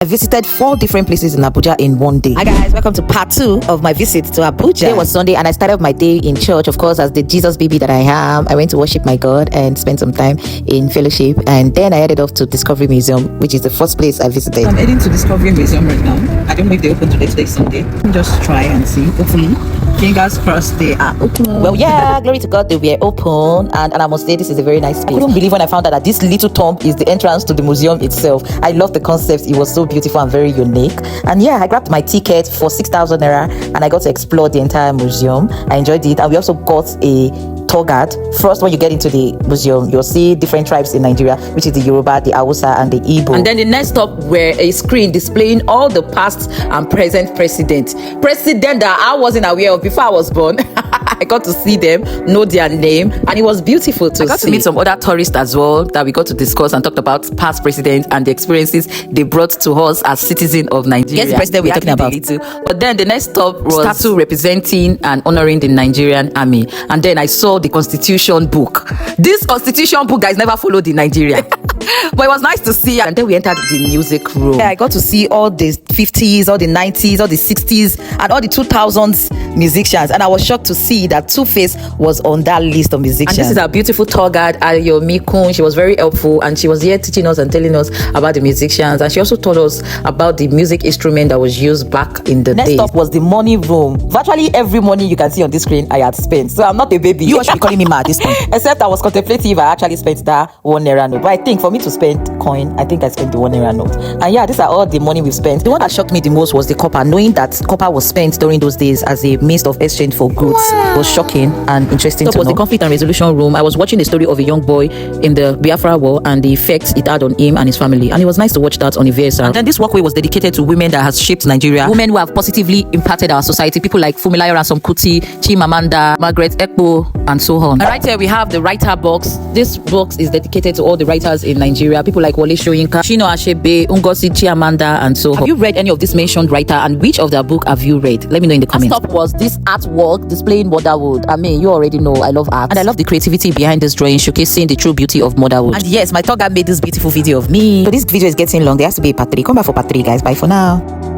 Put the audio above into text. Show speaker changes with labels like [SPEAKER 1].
[SPEAKER 1] I visited 4 different places in Abuja in one day. Hi guys, welcome to part 2 of my visit to Abuja. Today was Sunday and I started my day in church, of course, as the Jesus baby that I am. I went to worship my God and spend some time in fellowship, and then I headed off to Discovery Museum, which is the first place I visited. I'm heading to Discovery Museum right now. I don't know if they open today. Today's Sunday. Just try and see. Hopefully, fingers crossed they are open. Well, yeah, glory to God, they were open, and I must say this is a very nice place. I couldn't believe when I found out that this little tomb is the entrance to the museum itself. I love the concept. It was so beautiful and very unique. And yeah, I grabbed my ticket for 6,000 naira and I got to explore the entire museum. I enjoyed it, and we also got a tour guide. First, when you get into the museum, you'll see different tribes in Nigeria, which is the Yoruba, the Hausa, and the Igbo. And then the next stop were a screen displaying all the past and present president that I wasn't aware of before I was born. I got to see them, know their name, and it was beautiful to see. I got to meet some other tourists as well that we got to discuss and talked about past presidents and the experiences they brought to us as citizens of Nigeria. Yes, the president we're talking about. But then the next stop was a statue representing and honoring the Nigerian army. And then I saw the Constitution book. This Constitution book, guys, never followed in Nigeria. But it was nice to see. And then we entered the music room. Yeah, I got to see all the 50s, all the 90s, all the 60s, and all the 2000s musicians. And I was shocked to see that Two-Face was on that list of musicians. And this is our beautiful tour guide, Ayomi Kun. She was very helpful, and she was here teaching us and telling us about the musicians. And she also told us about the music instrument that was used back in the day. Next stop was the money room. Virtually every money you can see on this screen, I had spent. So I'm not a baby. You should be calling me mad at this point. Except I was contemplative. I actually spent that 1 naira note. But I think for me to spend coin, I think I spent the 1 naira note. And yeah, these are all the money we've spent. The one that shocked me the most was the copper. Knowing that copper was spent during those days as a means of exchange for goods was shocking and interesting to know. The conflict and resolution room. I was watching the story of a young boy in the Biafra war and the effects it had on him and his family. And it was nice to watch that on a VSR. And then this walkway was dedicated to women that has shaped Nigeria. Women who have positively impacted our society. People like Funmilayo Ransome Kuti, Chimamanda, Margaret Ekpo, and so on. And right here we have the writer box. This box is dedicated to all the writers in Nigeria. People like Wole Soyinka, Chinua Achebe, Ngozi Chiamanda, and so on. Have you read any of this mentioned writer, and which of their book have you read? Let me know in the comments. Last up was this artwork displaying motherhood. I mean, you already know I love art, and I love the creativity behind this drawing, showcasing the true beauty of motherhood. And yes, my tour guide made this beautiful video of me. So this video is getting long. There has to be a part 3. Come back for part 3, guys. Bye for now.